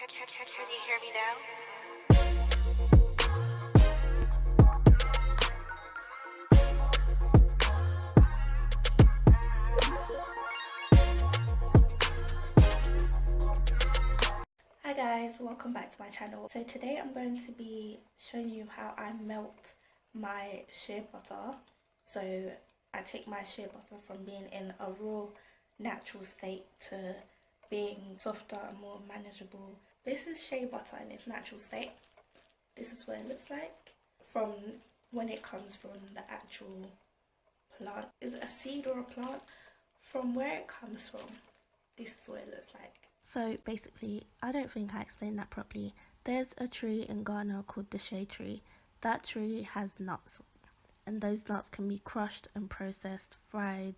Can you hear me now? Hi guys, welcome back to my channel. So today I'm going to be showing you how I melt my shea butter. So I take my shea butter from being in a raw natural state to being softer and more manageable. This is shea butter in its natural state. This is what it looks like from when it comes from the actual plant. Is it a seed or a plant? From where it comes from, this is what it looks like. So basically, I don't think I explained that properly. There's a tree in Ghana called the shea tree. That tree has nuts, and those nuts can be crushed and processed, fried.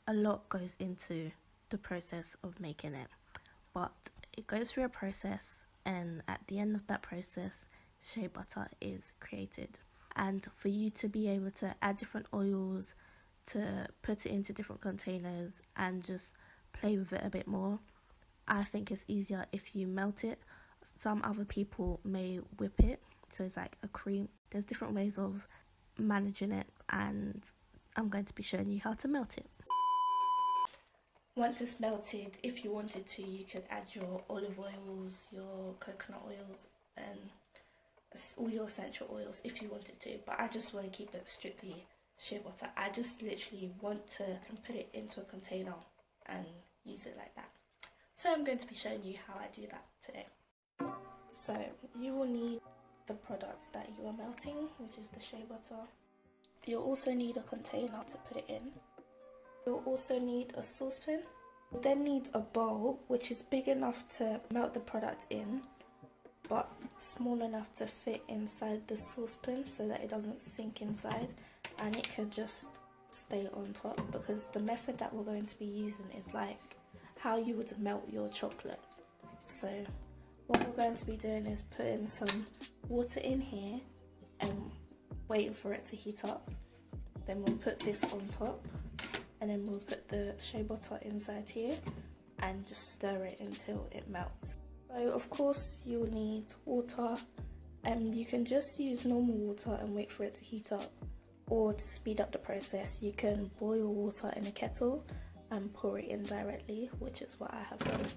A lot goes into the process of making it, but it goes through a process, and at the end of that process, shea butter is created. And for you to be able to add different oils, to put it into different containers and just play with it a bit more, I think it's easier if you melt it. Some other people may whip it, so it's like a cream. There's different ways of managing it, and I'm going to be showing you how to melt it. Once it's melted, if you wanted to, you could add your olive oils, your coconut oils, and all your essential oils if you wanted to. But I just want to keep it strictly shea butter. I just literally want to put it into a container and use it like that. So I'm going to be showing you how I do that today. So you will need the products that you are melting, which is the shea butter. You'll also need a container to put it in. You'll also need a saucepan. You'll then need a bowl which is big enough to melt the product in, but small enough to fit inside the saucepan so that it doesn't sink inside and it can just stay on top, because the method that we're going to be using is like how you would melt your chocolate. So what we're going to be doing is putting some water in here and waiting for it to heat up. Then we'll put this on top, and then we'll put the shea butter inside here and just stir it until it melts. So of course you'll need water, and you can just use normal water and wait for it to heat up, or to speed up the process you can boil water in a kettle and pour it in directly, which is what I have done.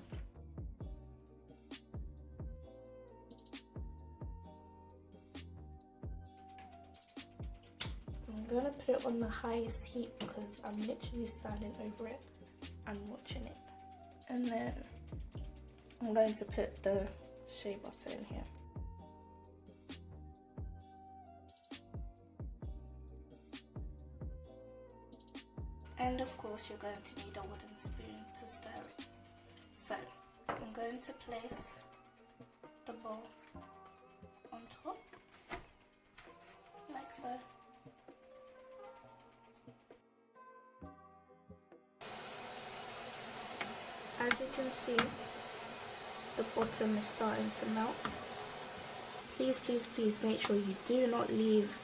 I'm gonna put it on the highest heat because I'm literally standing over it and watching it. And then I'm going to put the shea butter in here. And of course you're going to need a wooden spoon to stir it. So I'm going to place the bowl on top, like so. As you can see, the bottom is starting to melt. Please, please, please make sure you do not leave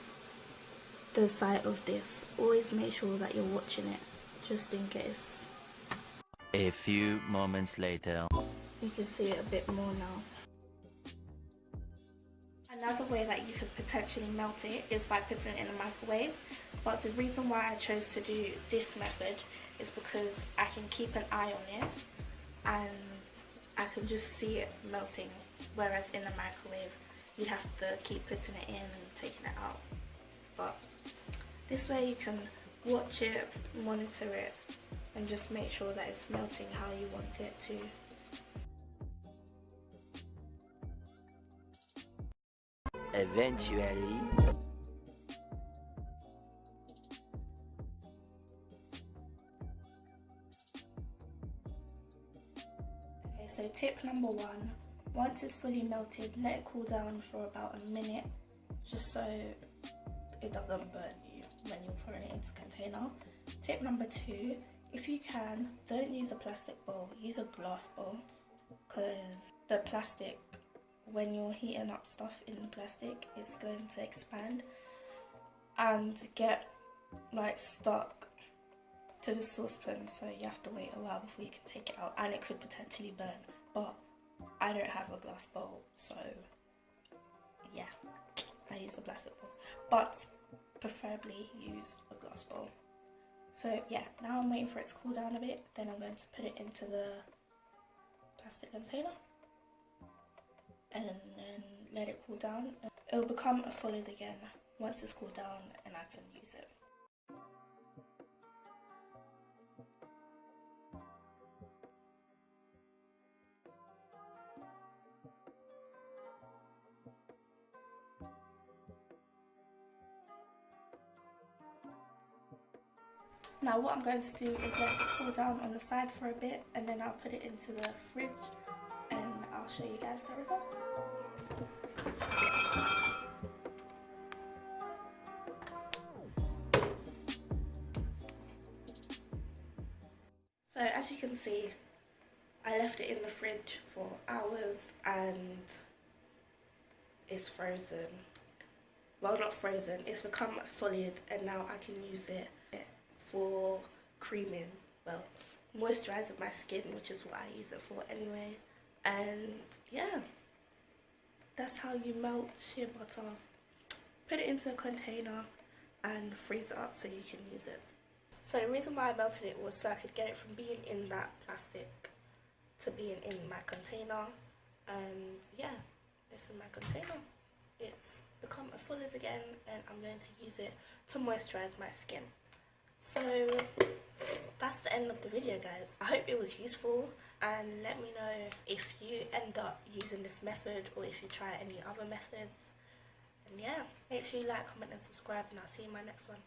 the side of this. Always make sure that you're watching it, just in case. A few moments later. You can see it a bit more now. Another way that you could potentially melt it is by putting it in a microwave, but the reason why I chose to do this method is because I can keep an eye on it and I can just see it melting, whereas in the microwave you'd have to keep putting it in and taking it out. But this way you can watch it, monitor it, and just make sure that it's melting how you want it to. Eventually. Okay, so tip number one, once it's fully melted, let it cool down for about a minute, just so it doesn't burn you when you're pouring it into a container. Tip number two, if you can, don't use a plastic bowl, use a glass bowl, because the plastic, when you're heating up stuff in the plastic, it's going to expand and get like stuck to the saucepan, so you have to wait a while before you can take it out, and it could potentially burn. But I don't have a glass bowl, so yeah, I use a plastic bowl, but preferably use a glass bowl. So yeah, now I'm waiting for it to cool down a bit, then I'm going to put it into the plastic container and then let it cool down. It will become a solid again once it's cooled down and I can use it. Now what I'm going to do is let it cool down on the side for a bit, and then I'll put it into the fridge and I'll show you guys the results. So as you can see, I left it in the fridge for hours and it's frozen. Well, not frozen, it's become solid, and now I can use it for creaming, well, moisturising my skin, which is what I use it for anyway. And yeah, that's how you melt shea butter. Put it into a container and freeze it up so you can use it. So the reason why I melted it was so I could get it from being in that plastic to being in my container. And yeah, it's in my container. It's become a solid again, and I'm going to use it to moisturise my skin. So that's the end of the video, guys. I hope it was useful, and let me know if you end up using this method or if you try any other methods. And yeah, make sure you like, comment and subscribe, and I'll see you in my next one.